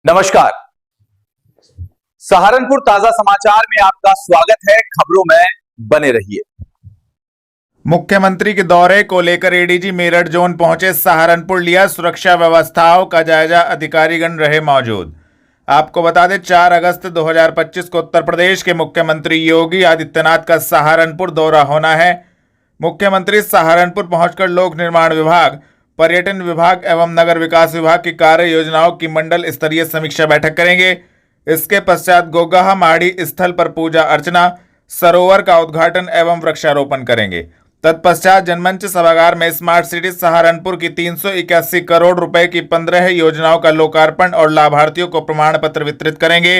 नमस्कार। सहारनपुर ताजा समाचार में आपका स्वागत है। खबरों में बने रहिए। मुख्यमंत्री के दौरे को लेकर एडीजी मेरठ जोन पहुंचे सहारनपुर, लिया सुरक्षा व्यवस्थाओं का जायजा, अधिकारीगण रहे मौजूद। आपको बता दें 4 अगस्त 2025 को उत्तर प्रदेश के मुख्यमंत्री योगी आदित्यनाथ का सहारनपुर दौरा होना है। मुख्यमंत्री सहारनपुर पहुंचकर लोक निर्माण विभाग, पर्यटन विभाग एवं नगर विकास विभाग की कार्य योजनाओं की मंडल स्तरीय समीक्षा बैठक करेंगे। इसके पश्चात गोगाहा माड़ी स्थल पर पूजा अर्चना, सरोवर का उद्घाटन एवं वृक्षारोपण करेंगे। तत्पश्चात जनमंच सभागार में स्मार्ट सिटी सहारनपुर की 381 करोड़ रुपए की 15 योजनाओं का लोकार्पण और लाभार्थियों को प्रमाण पत्र वितरित करेंगे।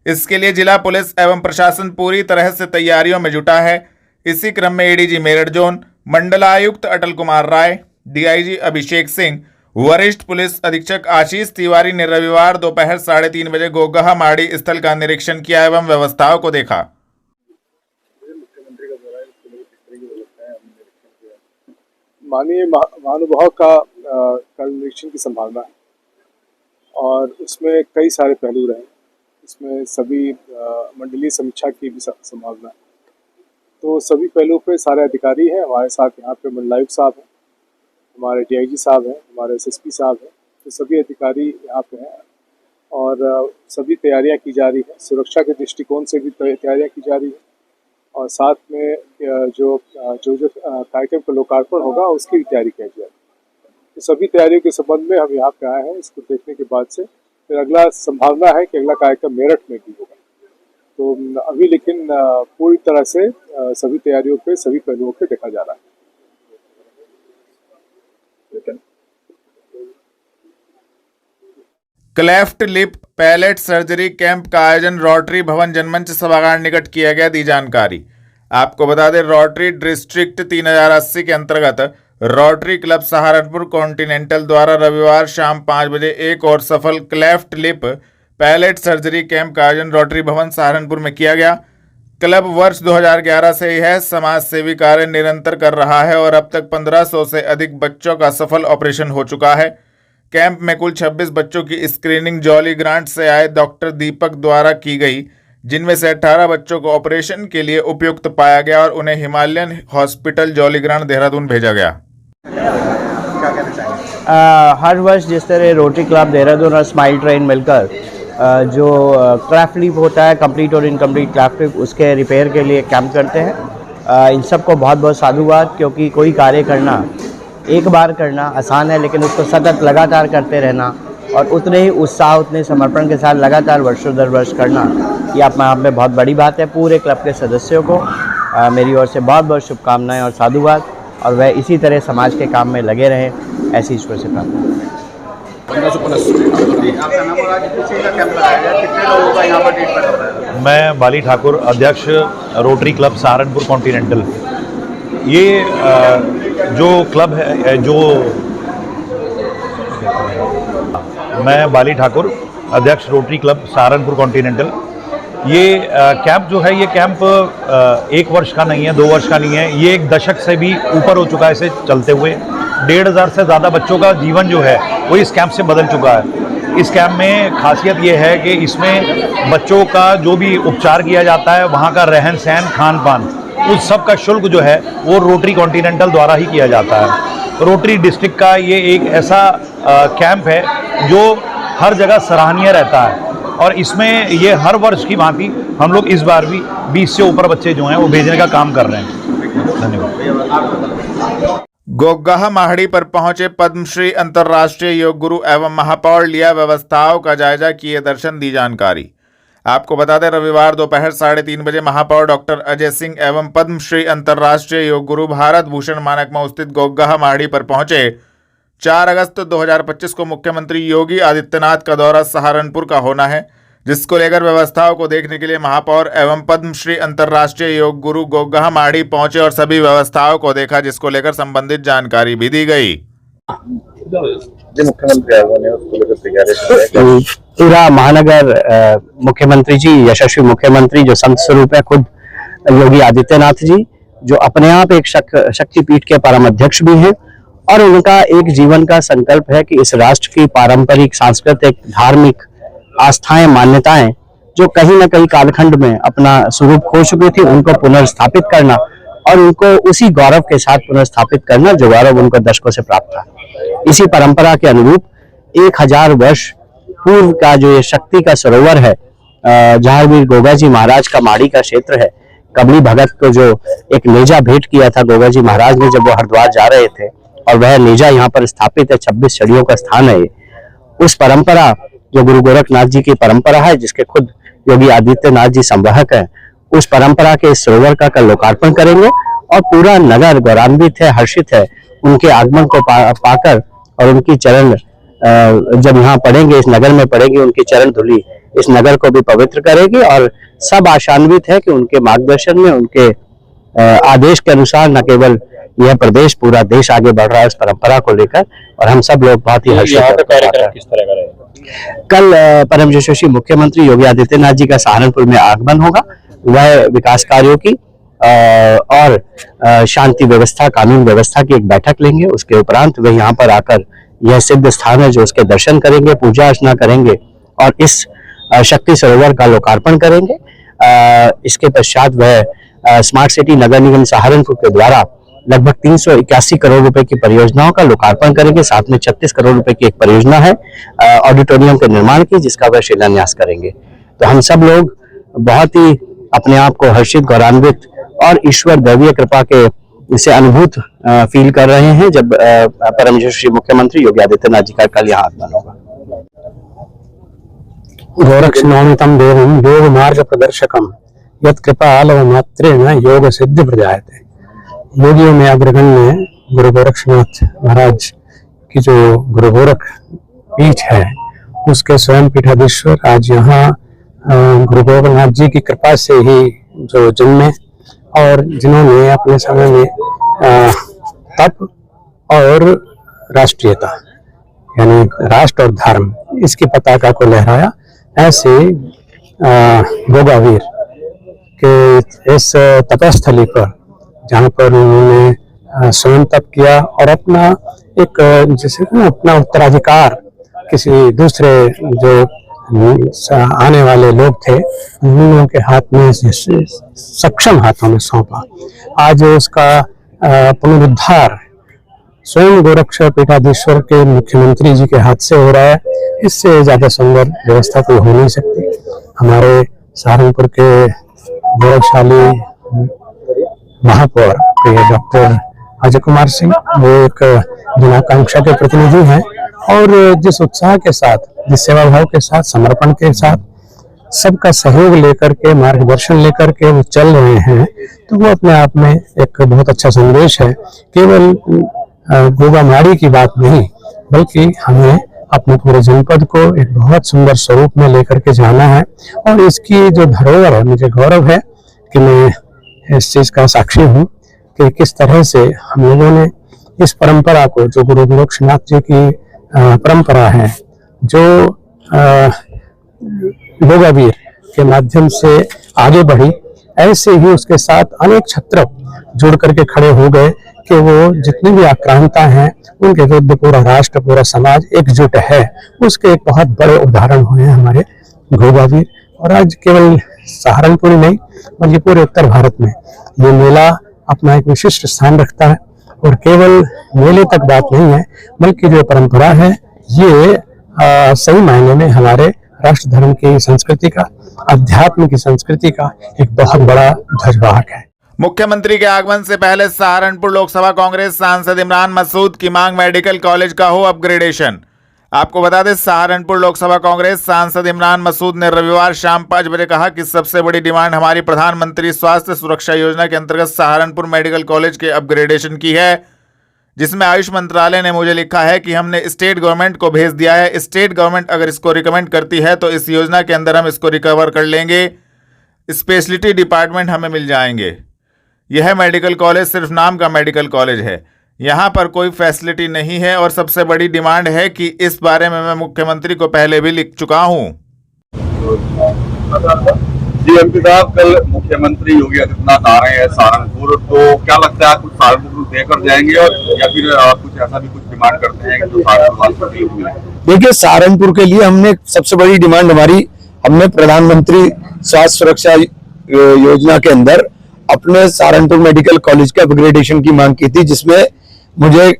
इसके लिए जिला पुलिस एवं प्रशासन पूरी तरह से तैयारियों में जुटा है। इसी क्रम में एडीजी मेरठ जोन, मंडलायुक्त अटल कुमार राय, डीआईजी अभिषेक सिंह, वरिष्ठ पुलिस अधीक्षक आशीष तिवारी ने रविवार दोपहर 3:30 बजे गोगाहा माड़ी स्थल का निरीक्षण किया एवं व्यवस्थाओं को देखा। माननीय महानुभाव का कल निरीक्षण की संभावना है और उसमें कई सारे पहलू रहे। इसमें सभी मंडलीय समीक्षा की भी संभावना है। तो सभी पहलुओं पे सारे अधिकारी हैं हमारे साथ। यहाँ पे मंडलायुक्त साहब हैं, हमारे डीआईजी साहब हैं, हमारे एसएसपी साहब हैं। तो सभी अधिकारी यहाँ पे हैं और सभी तैयारियाँ की जा रही है। सुरक्षा के दृष्टिकोण से भी तैयारियाँ की जा रही है और साथ में जो कार्यक्रम का लोकार्पण होगा उसकी भी तैयारी की जा रही है। तो सभी तैयारियों के संबंध में हम यहाँ पे आए हैं। इसको देखने के बाद से फिर अगला संभावना है कि अगला कार्यक्रम मेरठ में भी होगा। तो अभी लेकिन पूरी तरह से सभी तैयारियों पे, सभी पहलुओं पे देखा जा रहा है। Cleft lip palate surgery camp का आयोजन रोटरी भवन जनमंच सभागार निकट किया गया, दी जानकारी। आपको बता दें रोटरी डिस्ट्रिक्ट 3080 के अंतर्गत रोटरी क्लब सहारनपुर कॉन्टिनेंटल द्वारा रविवार शाम 5 बजे एक और सफल cleft lip palate surgery camp का आयोजन रोटरी भवन सहारनपुर में किया गया। क्लब वर्ष 2011 से यह समाज सेवी कार्य निरंतर कर रहा है और अब तक 1500 से अधिक बच्चों का सफल ऑपरेशन हो चुका है। कैंप में कुल 26 बच्चों की स्क्रीनिंग जॉली ग्रांट से आए डॉक्टर दीपक द्वारा की गई, जिनमें से 18 बच्चों को ऑपरेशन के लिए उपयुक्त पाया गया और उन्हें Himalayan hospital jolly grant Dehradun भेजा गया। हर वर्ष जिस तरह रोटरी क्लब देहरादून और स्माइल ट्रेन मिलकर जो क्राफ्ट लिप होता है, कंप्लीट और इनकम्प्लीट क्राफ्ट लिप, उसके रिपेयर के लिए कैंप करते हैं। इन सबको बहुत बहुत साधुवाद, क्योंकि कोई कार्य करना एक बार करना आसान है, लेकिन उसको सतत लगातार करते रहना और उतने ही उत्साह, उतने समर्पण के साथ लगातार वर्षों दर वर्ष करना, ये अपने आप में बहुत बड़ी बात है। पूरे क्लब के सदस्यों को मेरी ओर से बहुत बहुत शुभकामनाएं और साधुवाद, और वह इसी तरह समाज के काम में लगे रहें, ऐसी ईश्वर से प्रार्थना। मैं बाली ठाकुर, अध्यक्ष रोटरी क्लब सहारनपुर कॉन्टिनेंटल। ये जो क्लब है, जो मैं बाली ठाकुर, अध्यक्ष रोटरी क्लब सहारनपुर कॉन्टिनेंटल। ये कैंप जो है, ये कैंप 1 वर्ष का नहीं है, 2 वर्ष का नहीं है, ये 1 दशक से भी ऊपर हो चुका है। इसे चलते हुए 1500 से ज़्यादा बच्चों का जीवन जो है वो इस कैंप से बदल चुका है। इस कैंप में खासियत ये है कि इसमें बच्चों का जो भी उपचार किया जाता है, वहाँ का रहन सहन, खान पान, उस सब का शुल्क जो है वो रोटरी कॉन्टिनेंटल द्वारा ही किया जाता है। रोटरी डिस्ट्रिक्ट का ये एक ऐसा कैंप है जो हर जगह सराहनीय रहता है और इसमें ये हर वर्ष की भांति हम लोग इस बार भी 20 से ऊपर बच्चे जो हैं वो भेजने का काम कर रहे हैं। धन्यवाद। गोगाहा माड़ी पर पहुंचे पद्मश्री अंतर्राष्ट्रीय योग गुरु एवं महापौर, लिया व्यवस्थाओं का जायजा, किए दर्शन, दी जानकारी। आपको बता दें रविवार दोपहर 3:30 बजे महापौर डॉक्टर अजय सिंह एवं पद्मश्री अंतर्राष्ट्रीय योग गुरु भारत भूषण मानक में स्थित गोगाहा माड़ी पर पहुंचे। 4 अगस्त 2025 को मुख्यमंत्री योगी आदित्यनाथ का दौरा सहारनपुर का होना है, जिसको लेकर व्यवस्थाओं को देखने के लिए महापौर एवं पद्मश्री अंतर्राष्ट्रीय योग गुरु गोगाहा माड़ी पहुंचे और सभी व्यवस्थाओं को देखा, जिसको लेकर संबंधित जानकारी भी दी गई। पूरा महानगर मुख्यमंत्री जी, यशस्वी मुख्यमंत्री जो संत स्वरूप है खुद योगी आदित्यनाथ जी, जो अपने आप एक शक्तिपीठ के परम अध्यक्ष भी हैं, और उनका एक जीवन का संकल्प है कि इस राष्ट्र की पारंपरिक, सांस्कृतिक, धार्मिक आस्थाएं, मान्यताएं जो कहीं ना कहीं कालखंड में अपना स्वरूप खो चुकी थी, उनको पुनर्स्थापित करना और उनको उसी गौरव के साथ पुनर्स्थापित करना जो गौरव उनको दशकों से प्राप्त था। इसी परंपरा के अनुरूप 1000 वर्ष पूर्व का जो ये शक्ति का सरोवर है, जहांगीर गोगा जी महाराज का माड़ी का क्षेत्र है, कबली भगत को जो एक नेजा भेंट किया था गोगा जी महाराज ने जब वो हरिद्वार जा रहे थे, और वह नेजा यहाँ पर स्थापित है, 26 छड़ियों का स्थान है ये। उस परंपरा जो गुरु गोरखनाथ जी की परंपरा है, जिसके खुद योगी आदित्यनाथ जी संवाहक है, उस परंपरा के इस सरोवर का कल लोकार्पण करेंगे और पूरा नगर गौरवान्वित है, हर्षित है उनके आगमन को पाकर, और उनकी चरण जब यहाँ पड़ेंगे, इस नगर में पड़ेगी उनकी चरण धूलि इस नगर को भी पवित्र करेगी। और सब आशान्वित है कि उनके मार्गदर्शन में, उनके आदेश के अनुसार न केवल यह प्रदेश, पूरा देश आगे बढ़ रहा है इस परंपरा को लेकर, और हम सब लोग बहुत ही हर्षित हैं। किस तरह का रहेगा? कल परम यशस्वी मुख्यमंत्री योगी आदित्यनाथ जी का सहारनपुर में आगमन होगा। वह विकास कार्यों की और शांति व्यवस्था, कानून व्यवस्था की एक बैठक लेंगे। उसके उपरांत वे यहाँ पर आकर, यह सिद्ध स्थान है जो उसके दर्शन करेंगे, पूजा अर्चना करेंगे और इस शक्ति सरोवर का लोकार्पण करेंगे। इसके पश्चात वह स्मार्ट सिटी नगर निगम सहारनपुर के द्वारा लगभग 381 करोड़ रुपए की परियोजनाओं का लोकार्पण करेंगे। साथ में 36 करोड़ रुपए की एक परियोजना है ऑडिटोरियम के निर्माण की, जिसका वह शिलान्यास करेंगे। तो हम सब लोग बहुत ही अपने आप को हर्षित, गौरवान्वित और ईश्वर दैवीय कृपा के इसे अनुभूत फील कर रहे हैं जब परम यशस्वी मुख्यमंत्री योगी आदित्यनाथ जी का कल यहाँ आगमन होगा। गोरक्षणोमितं देवं योग मार्ग प्रदर्शकम यत् कृपालव मात्रेण योग सिद्धि प्रजायते। योगियों में अग्रगण्य गुरु गोरक्षनाथ महाराज की जो गुरु गोरख पीठ है, उसके स्वयं पीठाधीश्वर आज यहाँ गुरु गोरखनाथ जी की कृपा से ही जो जन्मे और जिन्होंने अपने समय में तप और राष्ट्रीयता यानी राष्ट्र और धर्म इसकी पताका को लहराया, ऐसे गोगावीर के इस तपस्थली पर जहाँ पर उन्होंने स्वयं तप किया और अपना एक जैसे अपना उत्तराधिकार किसी दूसरे जो आने वाले लोग थे उन के हाथ में, सक्षम हाथों में सौंपा। आज उसका पुनरुद्धार स्वयं गोरक्ष पीठाधीश्वर के मुख्यमंत्री जी के हाथ से हो रहा है। इससे ज्यादा सुंदर व्यवस्था कोई हो नहीं सकती। हमारे सहारनपुर के गौरवशाली महापौर डॉक्टर अजय कुमार सिंह, वो एक जनाकांक्षा के प्रतिनिधि हैं और जिस उत्साह के साथ, जिस सेवा भाव के साथ, समर्पण के साथ, सबका सहयोग लेकर के, मार्गदर्शन लेकर के वो चल रहे हैं, तो वो अपने आप में एक बहुत अच्छा संदेश है। केवल गोगामाड़ी की बात नहीं, बल्कि हमें अपने पूरे जनपद को एक बहुत सुंदर स्वरूप में लेकर के जाना है। और इसकी जो धरोहर है, मुझे गौरव है कि मैं इस चीज का साक्षी हूँ कि किस तरह से हम लोगों ने इस परंपरा को, जो गुरु गोरक्षनाथ जी की परंपरा है, जो गोगावीर के माध्यम से आगे बढ़ी, ऐसे ही उसके साथ अनेक छत्र जुड़ करके खड़े हो गए कि वो जितनी भी आक्रांता हैं उनके विरुद्ध पूरा राष्ट्र, पूरा समाज एकजुट है। उसके एक बहुत बड़े उदाहरण हुए हैं हमारे गोगावीर। और आज केवल सहारनपुर ही नहीं बल्कि पूरे उत्तर भारत में ये मेला अपना एक विशिष्ट स्थान रखता है। और केवल मेले तक बात नहीं है, बल्कि जो परंपरा है ये सही मायने में हमारे राष्ट्र धर्म की संस्कृति का, अध्यात्म की संस्कृति का एक बहुत बड़ा ध्वजवाहक है। मुख्यमंत्री के आगमन से पहले सहारनपुर लोकसभा कांग्रेस सांसद इमरान मसूद की मांग मेडिकल कॉलेज का हो अपग्रेडेशन। आपको बता दें, सहारनपुर लोकसभा कांग्रेस सांसद इमरान मसूद ने रविवार शाम 5 बजे कहा कि सबसे बड़ी डिमांड हमारी प्रधानमंत्री स्वास्थ्य सुरक्षा योजना के अंतर्गत सहारनपुर मेडिकल कॉलेज के अपग्रेडेशन की है, जिसमें आयुष मंत्रालय ने मुझे लिखा है कि हमने स्टेट गवर्नमेंट को भेज दिया है। स्टेट गवर्नमेंट अगर इसको रिकमेंड करती है तो इस योजना के अंदर हम इसको रिकवर कर लेंगे, स्पेशलिटी डिपार्टमेंट हमें मिल जाएंगे। यह मेडिकल कॉलेज सिर्फ नाम का मेडिकल कॉलेज है, यहाँ पर कोई फैसिलिटी नहीं है। और सबसे बड़ी डिमांड है कि इस बारे में मैं मुख्यमंत्री को पहले भी लिख चुका हूँ। जी एमपी साहब, कल मुख्यमंत्री योगी आदित्यनाथ आ रहे हैं सहारनपुर, तो क्या लगता है कुछ सहारनपुर देकर जाएंगे और या फिर कुछ ऐसा भी कुछ डिमांड करते हैं कि जो सहारनपुर के लिए है? देखिए, सहारनपुर के लिए हमने सबसे बड़ी डिमांड हमने प्रधानमंत्री स्वास्थ्य सुरक्षा योजना के अंदर अपने सहारनपुर मेडिकल कॉलेज के अपग्रेडेशन की मांग की थी, जिसमें मुझे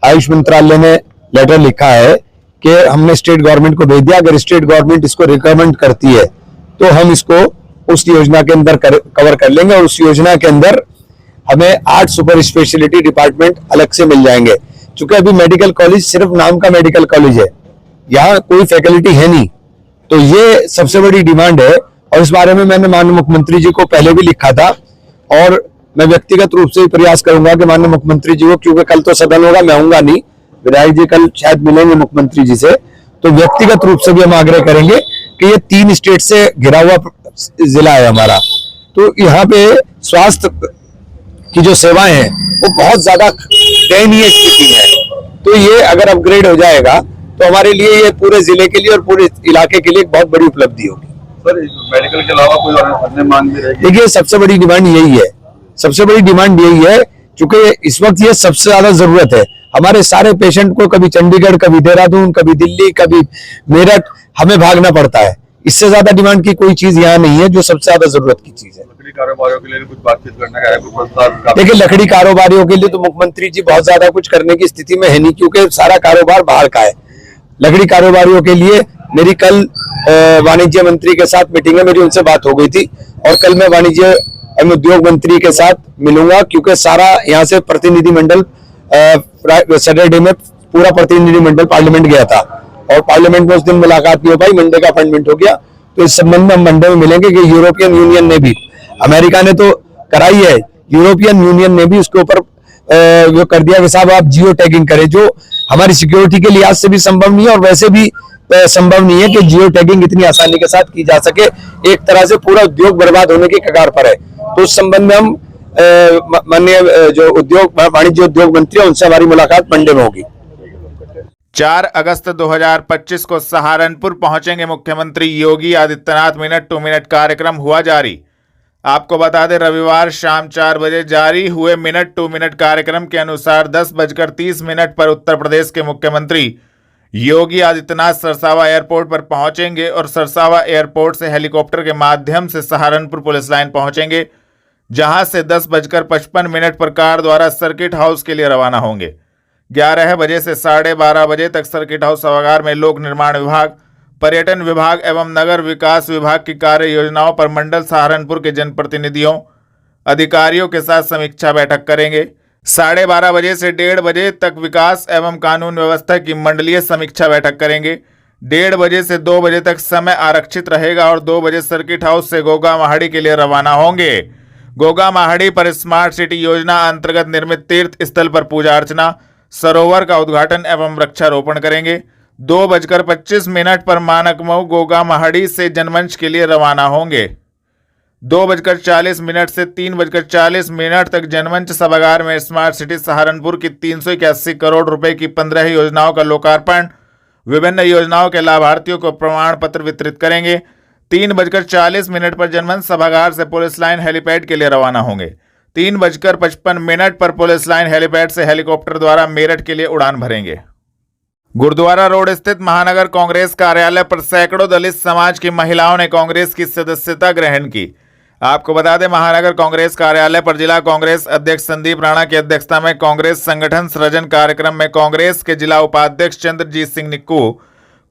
आयुष मंत्रालय ने लेटर लिखा है कि हमने स्टेट गवर्नमेंट को भेज दिया। अगर स्टेट गवर्नमेंट इसको रिकमेंड करती है तो हम इसको उस योजना के अंदर कवर कर लेंगे, और उस योजना के अंदर हमें 8 सुपर स्पेशलिटी डिपार्टमेंट अलग से मिल जाएंगे। क्योंकि अभी मेडिकल कॉलेज सिर्फ नाम का मेडिकल कॉलेज है, यहाँ कोई फैकल्टी है नहीं, तो ये सबसे बड़ी डिमांड है। और इस बारे में मैंने माननीय मुख्यमंत्री जी को पहले भी लिखा था, और मैं व्यक्तिगत रूप से प्रयास करूंगा कि माननीय मुख्यमंत्री जी को, क्योंकि कल तो सदन होगा, मैं आऊंगा नहीं, विधायक जी कल शायद मिलेंगे मुख्यमंत्री जी से, तो व्यक्तिगत रूप से भी हम आग्रह करेंगे कि ये 3 स्टेट से घिरा हुआ जिला है हमारा, तो यहाँ पे स्वास्थ्य की जो सेवाएं हैं वो बहुत ज्यादा दयनीय स्थिति है। तो ये अगर अपग्रेड हो जाएगा तो हमारे लिए, ये पूरे जिले के लिए और पूरे इलाके के लिए एक बहुत बड़ी उपलब्धि होगी। सर, मेडिकल के अलावा कोई और अन्य मांग भी रहेगी? देखिए, सबसे बड़ी डिमांड यही है, सबसे बड़ी डिमांड यही है, क्योंकि इस वक्त ये सबसे ज्यादा जरूरत है। हमारे सारे पेशेंट को कभी चंडीगढ़, कभी देहरादून, कभी दिल्ली, कभी मेरठ हमें भागना पड़ता है। इससे ज्यादा डिमांड की कोई चीज यहाँ नहीं है, जो सबसे ज्यादा जरूरत की चीज है। लकड़ी कारोबारियों के लिए कुछ बातचीत करने का है, कुछ प्रस्ताव? देखिए, लकड़ी कारोबारियों के लिए तो मुख्यमंत्री जी बहुत ज्यादा कुछ करने की स्थिति में है नहीं, क्योंकि सारा कारोबार बाहर का है। लकड़ी कारोबारियों के लिए मेरी कल वाणिज्य मंत्री के साथ मीटिंग है, मेरी उनसे बात हो गई थी, और कल मैं वाणिज्य एवं उद्योग मंत्री के साथ मिलूंगा, क्योंकि सारा यहाँ से प्रतिनिधिमंडल सैटरडे में पूरा प्रतिनिधिमंडल पार्लियामेंट गया था, और पार्लियामेंट में उस दिन मुलाकात नहीं हो पाई, मंडे का अपॉइंटमेंट हो गया। तो इस संबंध में हम मंडे में मिलेंगे कि यूरोपियन यूनियन ने भी, अमेरिका ने तो कराई है, यूरोपियन यूनियन ने भी उसके ऊपर वो कर दिया कि साहब आप जियो टैगिंग करें, जो हमारी सिक्योरिटी के लिहाज से भी संभव नहीं है, और वैसे भी संभव नहीं है कि जियो टैगिंग इतनी आसानी के साथ की जा सके। एक तरह से पूरा उद्योग बर्बाद होने की कगार पर है। तो उस संबंध में हम माननीय जो वाणिज्य उद्योग मंत्री है, उनसे हमारी मुलाकात मंडे में होगी। 4 अगस्त 2025 को सहारनपुर पहुंचेंगे मुख्यमंत्री Yogi Adityanath. Minute to minute कार्यक्रम हुआ जारी। आपको बता दें, रविवार शाम 4 बजे जारी हुए मिनट टू मिनट कार्यक्रम के अनुसार 10:30 पर उत्तर प्रदेश के मुख्यमंत्री योगी आदित्यनाथ सरसावा एयरपोर्ट पर पहुंचेंगे और सरसावा एयरपोर्ट से हेलीकॉप्टर के माध्यम से सहारनपुर पुलिस लाइन पहुंचेंगे, जहां से 10:55 पर कार द्वारा सर्किट हाउस के लिए रवाना होंगे। 11 बजे से 12:30 बजे तक सर्किट हाउस सभागार में लोक निर्माण विभाग, पर्यटन विभाग एवं नगर विकास विभाग की कार्य योजनाओं पर मंडल सहारनपुर के जनप्रतिनिधियों, अधिकारियों के साथ समीक्षा बैठक करेंगे। 12:30 बजे से 1:30 बजे तक विकास एवं कानून व्यवस्था की मंडलीय समीक्षा बैठक करेंगे। 1:30 बजे से 2 बजे तक समय आरक्षित रहेगा और 2 बजे सर्किट हाउस से गोगा महाड़ी के लिए रवाना होंगे। गोगा महाड़ी पर स्मार्ट सिटी योजना अंतर्गत निर्मित तीर्थ स्थल पर पूजा अर्चना, सरोवर का उद्घाटन एवं वृक्षारोपण करेंगे। 2:25 पर मानकमऊ गोगा महाड़ी से जनमंच के लिए रवाना होंगे। 2:40 से 3:40 तक जनमंच सभागार में स्मार्ट सिटी सहारनपुर की 381 करोड़ रुपए की 15 योजनाओं का लोकार्पण, विभिन्न योजनाओं के लाभार्थियों को प्रमाण पत्र वितरित करेंगे। 3:40 पर जनमंच सभागार से पुलिस लाइन हेलीपैड के लिए रवाना होंगे। 3:55 पर पुलिस लाइन हेलीपैड से हेलीकॉप्टर द्वारा मेरठ के लिए उड़ान भरेंगे। गुरुद्वारा रोड स्थित महानगर कांग्रेस कार्यालय पर सैकड़ों दलित समाज की महिलाओं ने कांग्रेस की सदस्यता ग्रहण की। आपको बता दें, महानगर कांग्रेस कार्यालय पर जिला कांग्रेस अध्यक्ष संदीप राणा की अध्यक्षता में कांग्रेस संगठन सृजन कार्यक्रम में कांग्रेस के जिला उपाध्यक्ष चंद्रजीत सिंह निक्कू,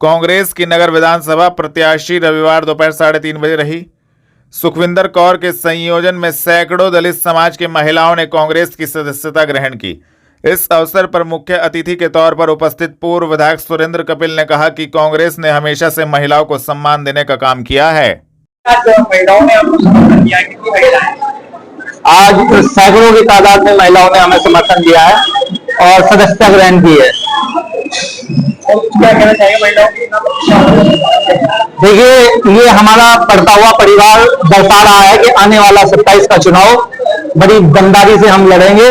कांग्रेस की नगर विधानसभा प्रत्याशी रविवार दोपहर 3:30 बजे रही। सुखविंदर कौर के संयोजन में सैकड़ों दलित समाज की महिलाओं ने कांग्रेस की सदस्यता ग्रहण की। इस अवसर पर मुख्य अतिथि के तौर पर उपस्थित पूर्व विधायक सुरेंद्र कपिल ने कहा कि कांग्रेस ने हमेशा से महिलाओं को सम्मान देने का काम किया है। आज सैकड़ों की तादाद में महिलाओं ने हमें समर्थन दिया है और सदस्यता ग्रहण की है। क्या कहना चाहिए महिलाओं की? देखिए, ये हमारा बढ़ता हुआ परिवार दर्शा रहा है कि आने वाला 27 का चुनाव बड़ी दमदारी से हम लड़ेंगे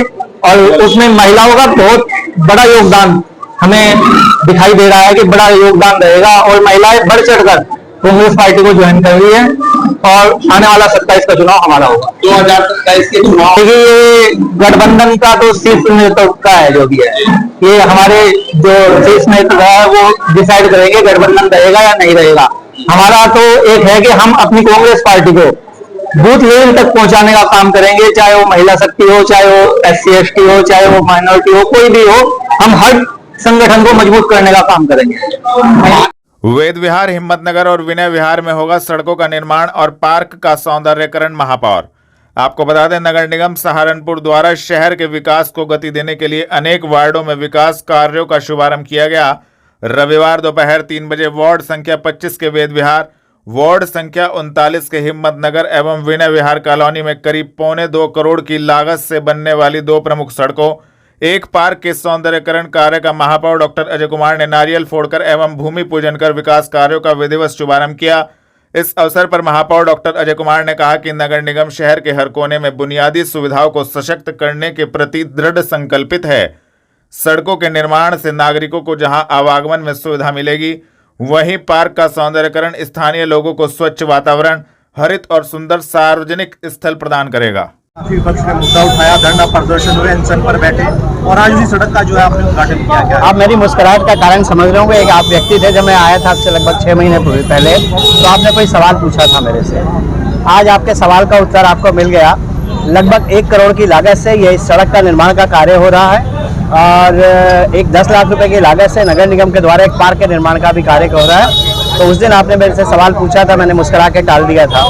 और उसमें महिलाओं का बहुत बड़ा योगदान हमें दिखाई दे रहा है कि बड़ा योगदान रहेगा और महिलाएं बढ़ चढ़कर कांग्रेस पार्टी को ज्वाइन कर रही है और आने वाला 27 का चुनाव हमारा होगा। 2027 के चुनाव देखिए, ये गठबंधन का तो शीर्ष नेतृत्व का है, जो भी है ये हमारे जो शीर्ष नेतृत्व है वो डिसाइड करेंगे गठबंधन रहेगा या नहीं रहेगा। हमारा तो एक है कि हम अपनी कांग्रेस पार्टी को बूथ लेवल तक पहुंचाने का काम करेंगे, चाहे वो महिला शक्ति हो, चाहे वो SC/ST हो, चाहे वो माइनॉरिटी हो, कोई भी हो, हम हर संगठन को मजबूत करने का काम करेंगे। वेद विहार, हिम्मतनगर और विनय विहार में होगा सड़कों का निर्माण और पार्क का सौंदर्यकरण। महापौर आपको बता दें, नगर निगम सहारनपुर द्वारा शहर के विकास को गति देने के लिए अनेक वार्डों में विकास कार्यों का शुभारंभ किया गया। रविवार दोपहर 3 बजे वार्ड संख्या 25 के वेद विहार, वार्ड संख्या 39 के हिम्मतनगर एवं विनय विहार कॉलोनी में करीब 2.25 करोड़ की लागत से बनने वाली 2 प्रमुख सड़कों, एक पार्क के सौंदर्यकरण कार्य का महापौर डॉक्टर अजय कुमार ने नारियल फोड़कर एवं भूमि पूजन कर विकास कार्यों का विधिवत शुभारंभ किया। इस अवसर पर महापौर डॉक्टर अजय कुमार ने कहा कि नगर निगम शहर के हर कोने में बुनियादी सुविधाओं को सशक्त करने के प्रति दृढ़ संकल्पित है। सड़कों के निर्माण से नागरिकों को जहां आवागमन में सुविधा मिलेगी, वहीं पार्क का सौंदर्यकरण स्थानीय लोगों को स्वच्छ वातावरण, हरित और सुंदर सार्वजनिक स्थल प्रदान करेगा। विपक्ष ने मुद्दा उठाया, धरना प्रदर्शन हुए, अनशन पर बैठे और आज उसी सड़क का जो है आपने उद्घाटन किया। क्या आप मेरी मुस्कुराहट का कारण समझ रहे होंगे। एक आप व्यक्ति थे, जब मैं आया था आपसे लगभग 6 महीने पहले, तो आपने कोई सवाल पूछा था मेरे से। आज आपके सवाल का उत्तर आपको मिल गया। लगभग 1 करोड़ की लागत से यह सड़क का निर्माण का कार्य हो रहा है और एक 10 लाख रुपए की लागत से नगर निगम के द्वारा एक पार्क के निर्माण का भी कार्य हो रहा है। तो उस दिन आपने मेरे से सवाल पूछा था, मैंने मुस्कुरा के टाल दिया था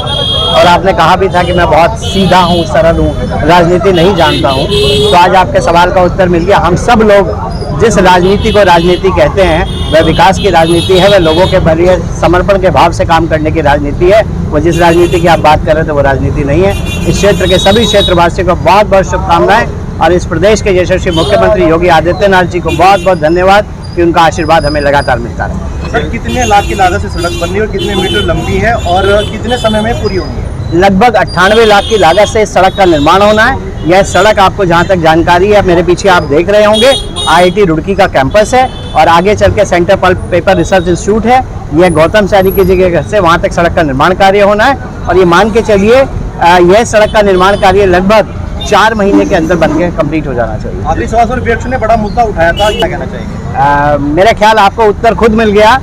और आपने कहा भी था कि मैं बहुत सीधा हूँ, सरल हूँ, राजनीति नहीं जानता हूँ। तो आज आपके सवाल का उत्तर मिल गया। हम सब लोग जिस राजनीति को राजनीति कहते हैं, वह विकास की राजनीति है, वह लोगों के लिए समर्पण के भाव से काम करने की राजनीति है। वो जिस राजनीति की आप बात कर रहे थे वो राजनीति नहीं है। इस क्षेत्र के सभी क्षेत्रवासियों को बहुत बहुत शुभकामनाएं और इस प्रदेश के यशस्वी मुख्यमंत्री योगी आदित्यनाथ जी को बहुत बहुत धन्यवाद कि उनका आशीर्वाद हमें लगातार मिलता रहे। सर, कितने लाख की लागत से सड़क बन रही है और कितने मीटर लंबी है और कितने समय में पूरी होगी? लगभग 98 लाख की लागत से इस सड़क का निर्माण होना है। यह सड़क, आपको जहां तक जानकारी है, मेरे पीछे आप देख रहे होंगे, IIT रुड़की का कैंपस है और आगे चल के centre pulp paper research institute है। यह गौतम सैनी की जगह से वहां तक सड़क का निर्माण कार्य होना है और ये मान के चलिए यह सड़क का निर्माण कार्य लगभग 4 महीने के अंदर बनके कंप्लीट हो जाना चाहिए। आखिरी सवाल पर विपक्ष ने बड़ा मुद्दा उठाया था, क्या कहना चाहिए? मेरा ख्याल आपको उत्तर खुद मिल गया।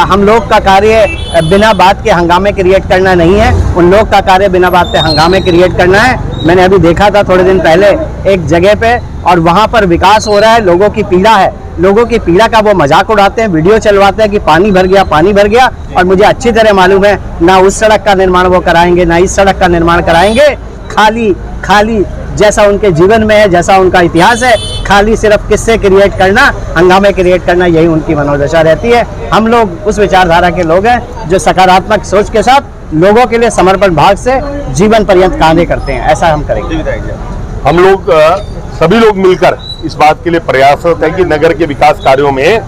हम लोग का कार्य बिना बात के हंगामे क्रिएट करना नहीं है, उन लोग का कार्य बिना बात के हंगामे क्रिएट करना है। मैंने अभी देखा था थोड़े दिन पहले एक जगह पे और वहाँ पर विकास हो रहा है, लोगों की पीड़ा है, लोगों की पीड़ा का वो मजाक उड़ाते हैं, वीडियो चलवाते हैं कि पानी भर गया, पानी भर गया। और मुझे अच्छी तरह मालूम है ना उस सड़क का निर्माण वो कराएंगे ना इस सड़क का निर्माण कराएंगे। खाली जैसा उनके जीवन में है, जैसा उनका इतिहास है, खाली सिर्फ किस्से क्रिएट करना, हंगामे क्रिएट करना, यही उनकी मनोदशा रहती है। हम लोग उस विचारधारा के लोग हैं जो सकारात्मक सोच के साथ लोगों के लिए समर्पण भाव से जीवन पर्यंत कार्य करते हैं। ऐसा हम करेंगे। हम लोग सभी लोग मिलकर इस बात के लिए प्रयासरत है कि नगर के विकास कार्यों में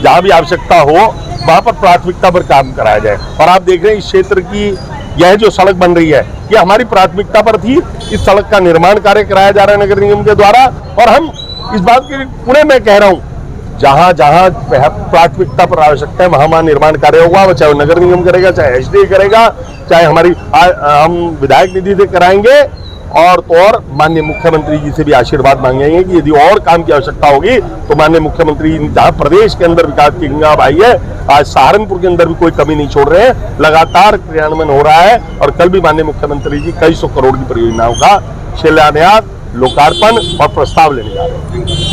जहाँ भी आवश्यकता हो वहाँ पर प्राथमिकता पर काम कराया जाए। और आप देख रहे हैं इस क्षेत्र की यह जो सड़क बन रही है, ये हमारी प्राथमिकता पर थी। इस सड़क का निर्माण कार्य कराया जा रहा है नगर निगम के द्वारा और हम इस बात के पुणे में कह रहा हूँ, जहाँ जहाँ प्राथमिकता पर आवश्यकता है वहाँ निर्माण कार्य होगा, वो चाहे नगर निगम करेगा, चाहे SDA करेगा, चाहे हमारी हम विधायक निधि से कराएंगे। और तो और माननीय मुख्यमंत्री जी से भी आशीर्वाद मांगेंगे कि यदि और काम की आवश्यकता होगी तो माननीय मुख्यमंत्री जहां प्रदेश के अंदर विकास की गंगा बहाई है, आज सहारनपुर के अंदर भी कोई कमी नहीं छोड़ रहे हैं, लगातार क्रियान्वयन हो रहा है। और कल भी माननीय मुख्यमंत्री जी कई 100 करोड़ की परियोजनाओं का शिलान्यास, लोकार्पण और प्रस्ताव लेने जा रहे हैं।